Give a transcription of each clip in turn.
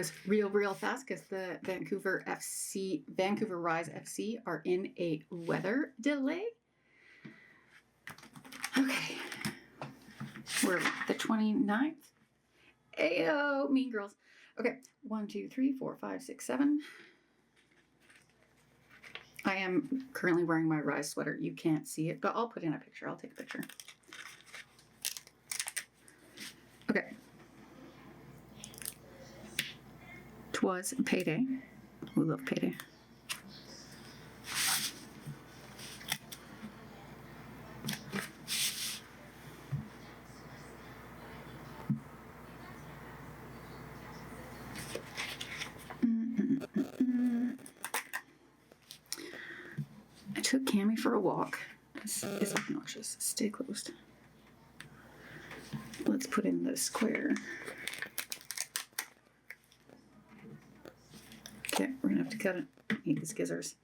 was real fast because the Vancouver Rise FC are in a weather delay. Okay. We're the 29th. Ayo, Mean Girls. Okay. 1, 2, 3, 4, 5, 6, 7. I am currently wearing my Rise sweater. You can't see it, but I'll put in a picture. I'll take a picture. Okay. 'Twas payday. We love payday. I took Cammy for a walk. This is obnoxious. Stay closed. Let's put in the square. Okay, we're gonna have to cut it. Need the skizzers.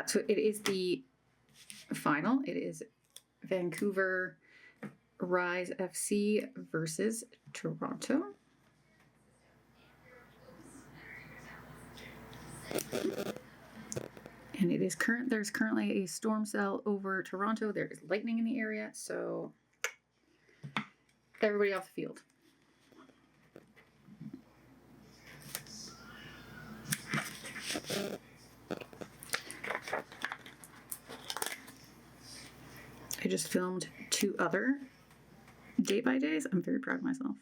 So it is the final. It is Vancouver Rise FC versus Toronto. And it is there's currently a storm cell over Toronto. There is lightning in the area, so everybody off the field. I just filmed 2 other day by days. I'm very proud of myself.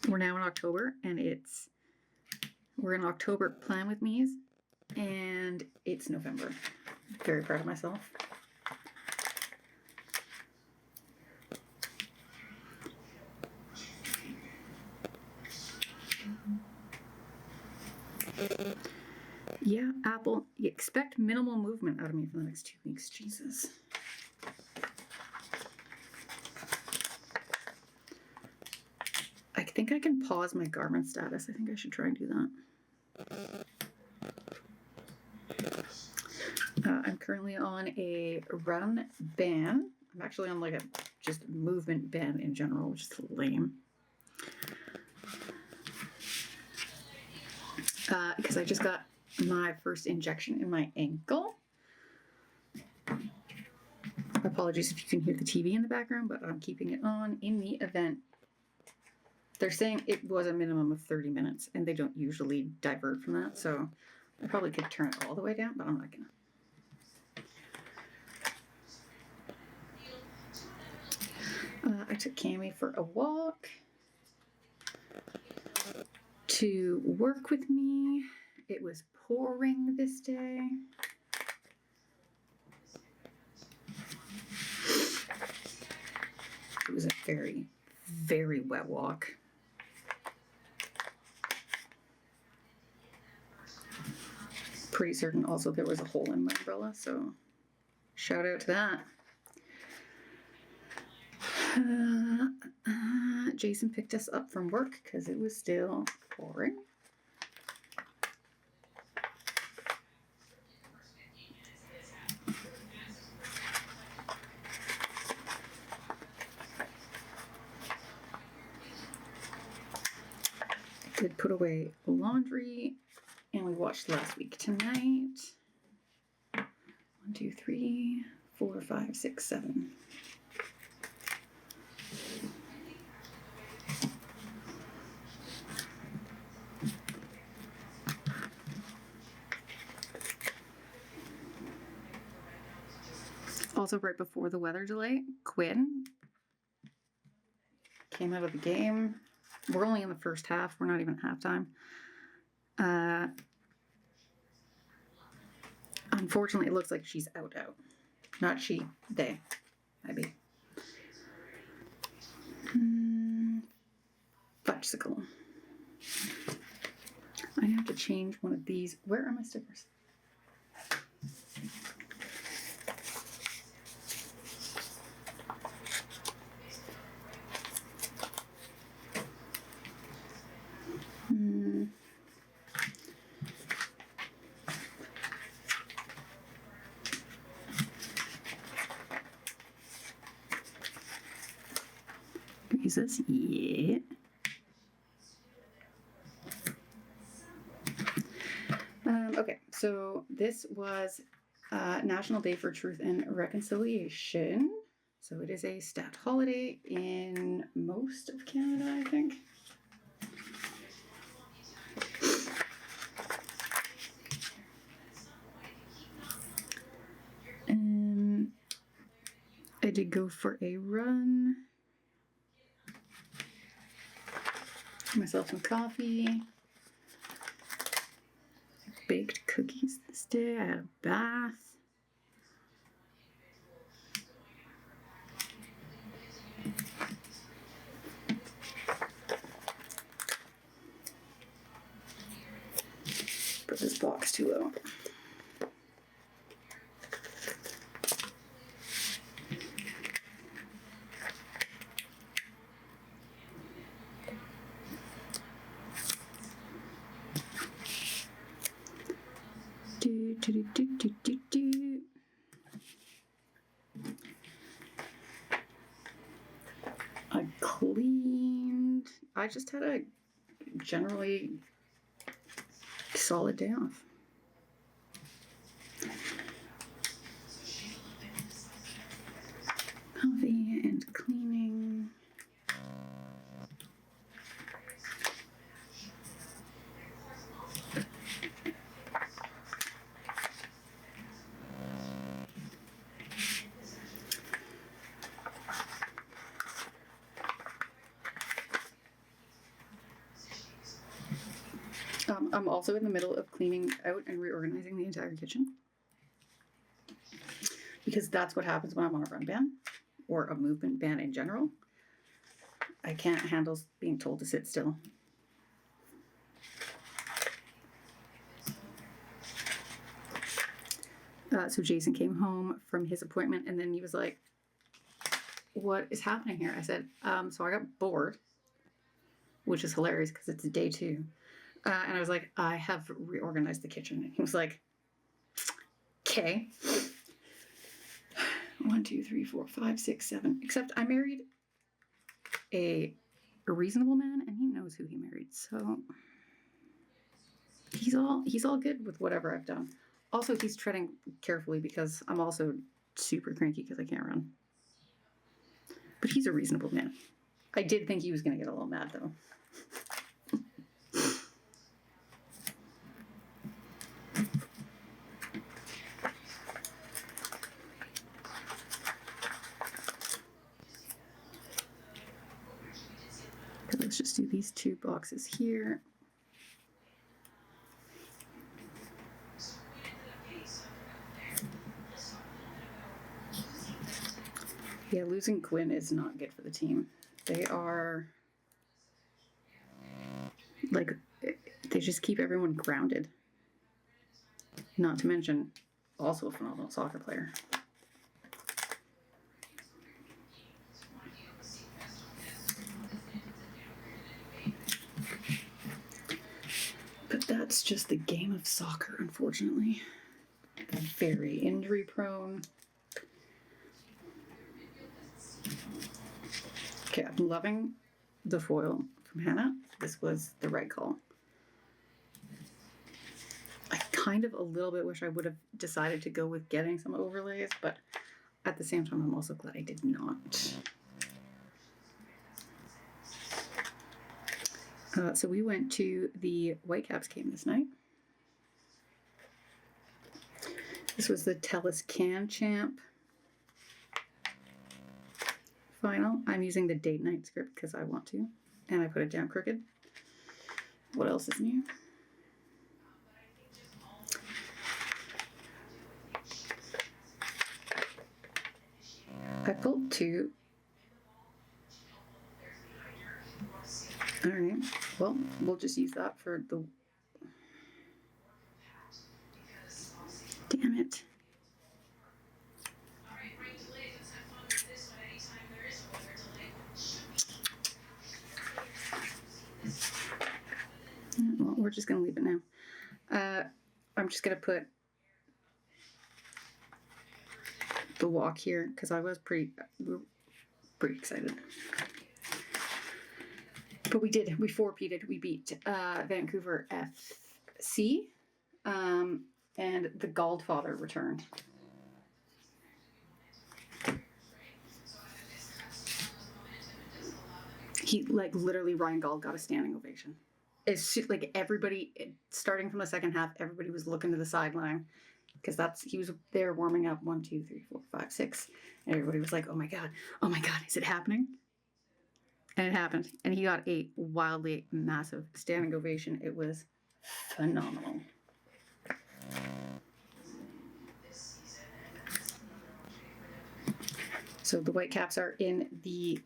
We're now in October, and we're in October Plan With Me's, and it's November. Very proud of myself. Yeah, Apple, you expect minimal movement out of me for the next 2 weeks. Jesus. I think I can pause my Garmin status. I think I should try and do that. I'm currently on a run ban. I'm actually on like a just movement ban in general, which is lame. Because I just got my first injection in my ankle. Apologies if you can hear the TV in the background, but I'm keeping it on in the event. They're saying it was a minimum of 30 minutes, and they don't usually divert from that, so I probably could turn it all the way down, but I'm not gonna. I took Cammy for a walk to work with me. It was pouring this day. It was a very, very wet walk. Pretty certain also there was a hole in my umbrella, so shout out to that. Jason picked us up from work because it was still pouring. I did put away laundry, and we watched Last Week Tonight. 1, 2, 3, 4, 5, 6, 7. Also, right before the weather delay, Quinn came out of the game. We're only in the first half. We're not even at halftime. Unfortunately, it looks like she's out. Not she, they. Maybe. Fudgesicle. I have to change one of these. Where are my stickers? use this? Yeah. Okay, so this was National Day for Truth and Reconciliation. So it is a stat holiday in most of Canada, I think. I did go for a run. Myself some coffee. Baked cookies this day. I had a bath. Put this box too low. I cleaned. I just had a generally solid day off. Coffee and cleaning. I'm also in the middle of cleaning out and reorganizing the entire kitchen, because that's what happens when I'm on a run ban or a movement ban in general. I can't handle being told to sit still. So Jason came home from his appointment and then he was like, "What is happening here?" I said, so I got bored, which is hilarious because it's day 2. And I was like, "I have reorganized the kitchen." He was like, "Okay." 1, 2, 3, 4, 5, 6, 7. Except I married a reasonable man, and he knows who he married, so he's all good with whatever I've done. Also, he's treading carefully because I'm also super cranky because I can't run. But he's a reasonable man. I did think he was going to get a little mad though. Let's just do these 2 boxes here. Yeah, losing Quinn is not good for the team. They are like, they just keep everyone grounded. Not to mention, also a phenomenal soccer player. But that's just the game of soccer, unfortunately. Very injury prone. Okay, I'm loving the foil from Hannah. This was the right call. I kind of a little bit wish I would have decided to go with getting some overlays, but at the same time, I'm also glad I did not. So we went to the Whitecaps game this night. This was the TELUS Can Champ final. I'm using the date night script because I want to, and I put it down crooked. What else is new? I pulled 2. All right. Well, we'll just use that for the. Damn it. Well, we're just going to leave it now. I'm just going to put the walk here because I was pretty excited. But we did. We four-peated. We beat Vancouver FC. And the Godfather returned. He, like, literally, Ryan Gauld got a standing ovation. It's like everybody, starting from the second half, everybody was looking to the sideline because he was there warming up 1, 2, 3, 4, 5, 6. And everybody was like, oh my God, is it happening? And it happened. And he got a wildly massive standing ovation. It was phenomenal. So the Whitecaps are in the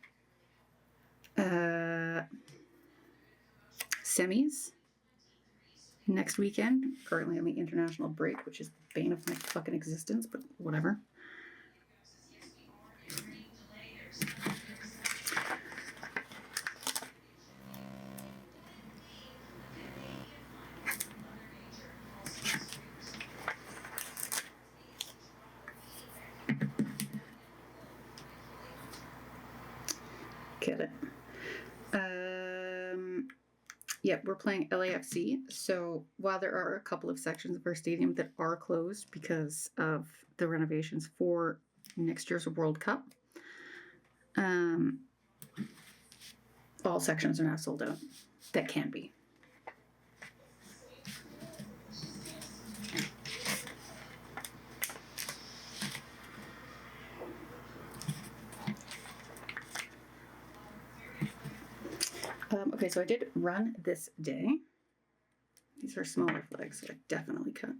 semis next weekend. Currently on the international break, which is the bane of my fucking existence, but whatever. Get it. Yep, we're playing LAFC. So while there are a couple of sections of our stadium that are closed because of the renovations for next year's World Cup, all sections are now sold out. That can be. Okay, so I did run this day. These are smaller flags, so I definitely cut.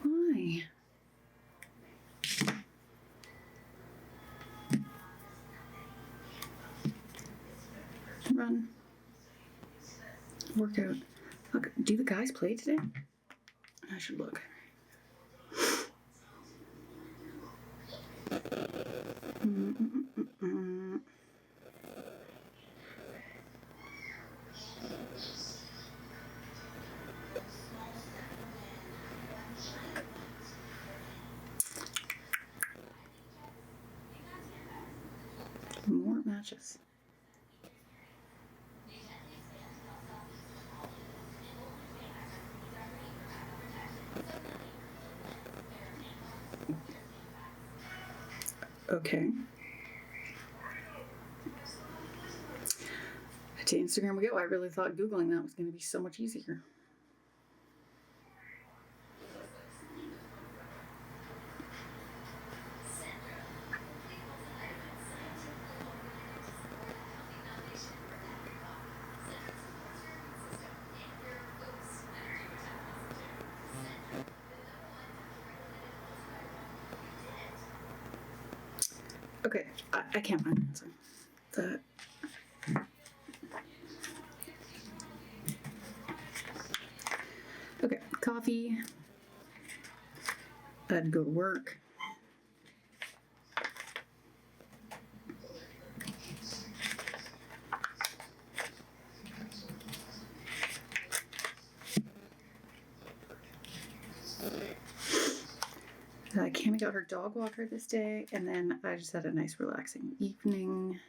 Why? Run. Workout. Look, do the guys play today? I should look. More matches. Okay. To Instagram we go. I really thought Googling that was going to be so much easier. Okay, I can't find an answer. Okay, coffee. I'd go to work. Cammy got her dog walker this day, and then I just had a nice relaxing evening.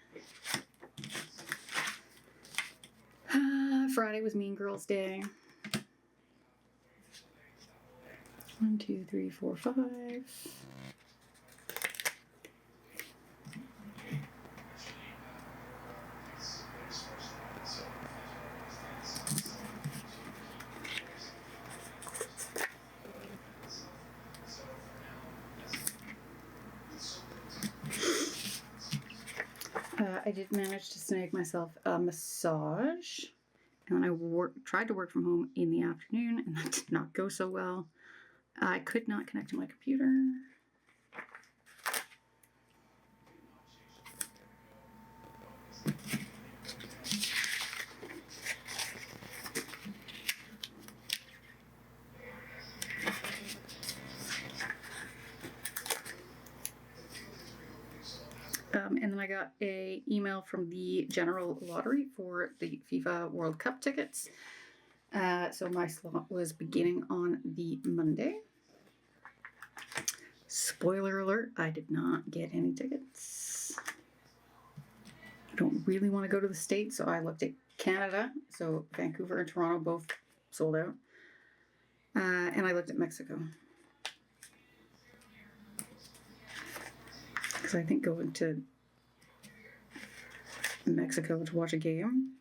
Friday was Mean Girls Day. 1, 2, 3, 4, 5. I did manage to snag myself a massage, and then I tried to work from home in the afternoon, and that did not go so well. I could not connect to my computer. And then I got an email from the general lottery for the FIFA World Cup tickets. So my slot was beginning on the Monday. Spoiler alert, I did not get any tickets. I don't really want to go to the States, so I looked at Canada. So Vancouver and Toronto both sold out. And I looked at Mexico. Because I think going to Mexico to watch a game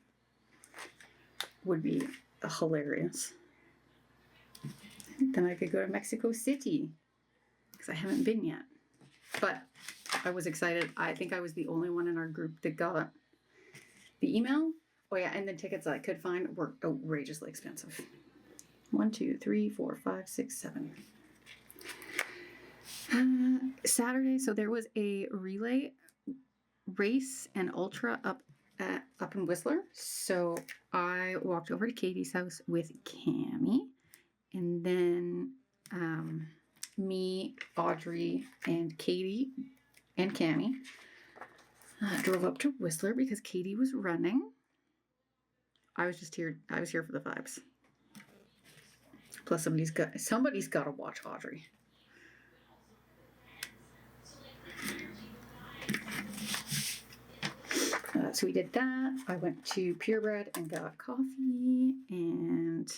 would be hilarious. Then I could go to Mexico City because I haven't been yet. But I was excited. I think I was the only one in our group that got the email. Oh yeah, and the tickets that I could find were outrageously expensive. 1, 2, 3, 4, 5, 6, 7. Saturday, so there was a relay race and ultra up in Whistler. So I walked over to Katie's house with Cammie, and then me, Audrey, and Katie and Cammie drove up to Whistler because Katie was running. I was here for the vibes. Plus, somebody's got to watch Audrey. So we did that. I went to Purebred and got coffee and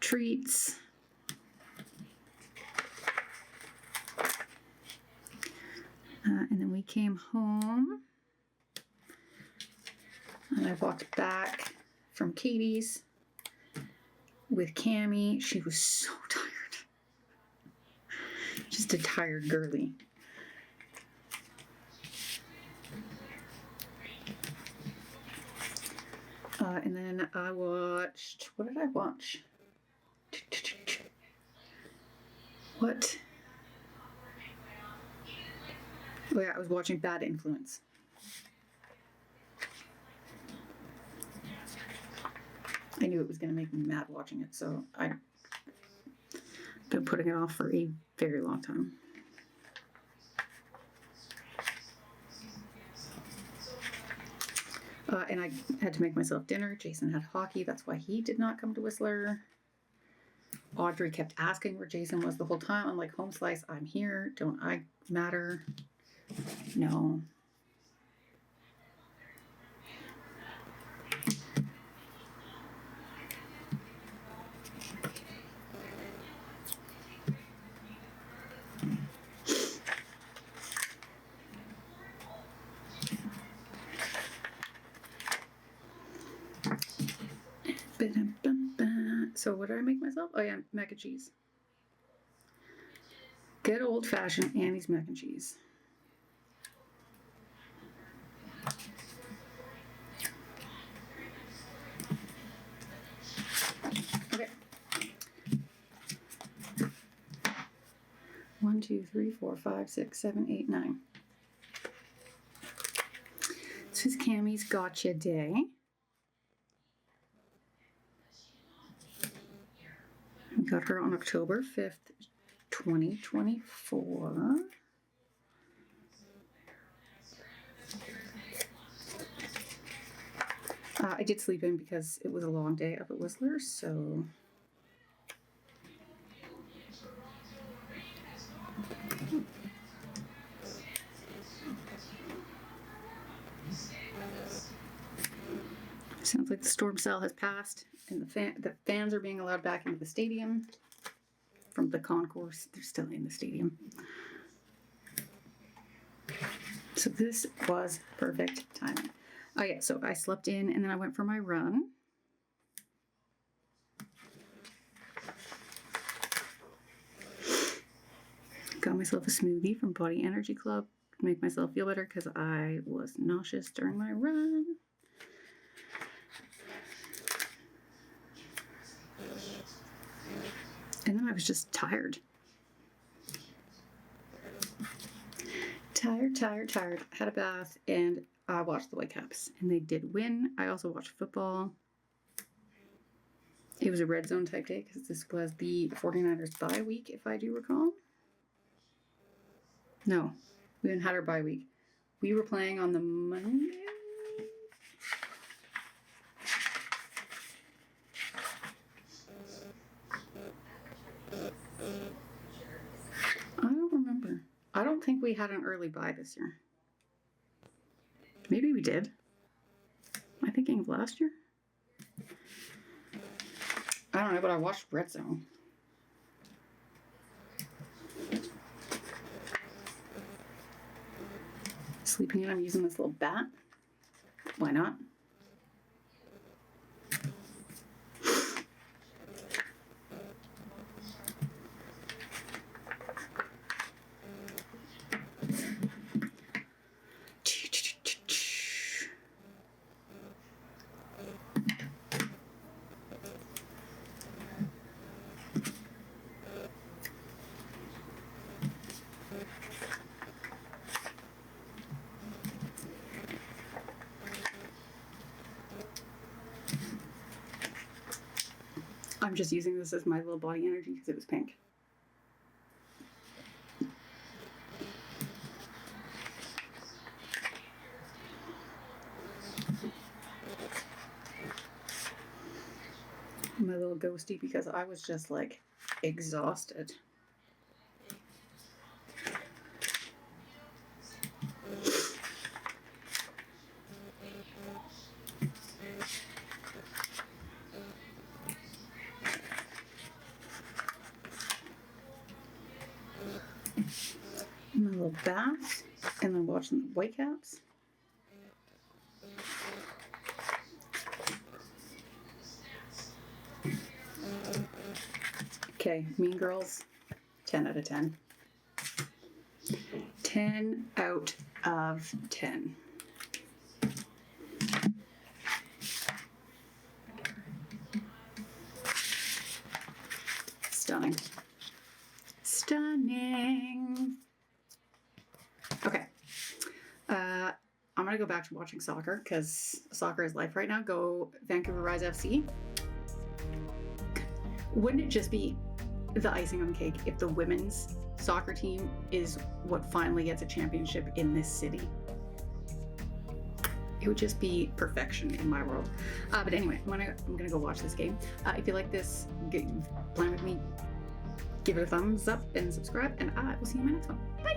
treats. And then we came home. And I walked back from Katie's with Cammie. She was so tired. Just a tired girly. And then I watched, what did I watch? What? Oh yeah, I was watching Bad Influence. I knew it was going to make me mad watching it, so I've been putting it off for a very long time. And I had to make myself dinner. Jason had hockey. That's why he did not come to Whistler. Audrey kept asking where Jason was the whole time. I'm like, home slice, I'm here. Don't I matter? No. So what did I make myself? Oh yeah, mac and cheese. Good old-fashioned Annie's mac and cheese. Okay. 1, 2, 3, 4, 5, 6, 7, 8, 9. This is Cammie's Gotcha Day. We got her on October 5th, 2024. I did sleep in because it was a long day up at Whistler, so... Sounds like the storm cell has passed, and the fans are being allowed back into the stadium from the concourse. They're still in the stadium. So this was perfect timing. Oh yeah, so I slept in and then I went for my run. Got myself a smoothie from Body Energy Club to make myself feel better because I was nauseous during my run. And then I was just tired. Tired. Had a bath and I watched the Whitecaps. And they did win. I also watched football. It was a red zone type day because this was the 49ers bye week, if I do recall. No, we hadn't had our bye week. We were playing on the Monday. I don't think we had an early buy this year. Maybe we did. Am I thinking of last year? I don't know, but I watched Red Zone. Sleeping in, I'm using this little bat. Why not? I'm just using this as my little body energy because it was pink. My little ghosty because I was just like exhausted. My little bath, and then watching the Whitecaps. Okay, Mean Girls, 10 out of 10. 10 out of 10. Stunning. Stunning. Okay. I'm going to go back to watching soccer because soccer is life right now. Go Vancouver Rise FC. Wouldn't it just be the icing on the cake if the women's soccer team is what finally gets a championship in this city? It would just be perfection in my world. But anyway, I'm gonna go watch this game. If you like this, plan with me, give it a thumbs up and subscribe, and I will see you in my next one. Bye!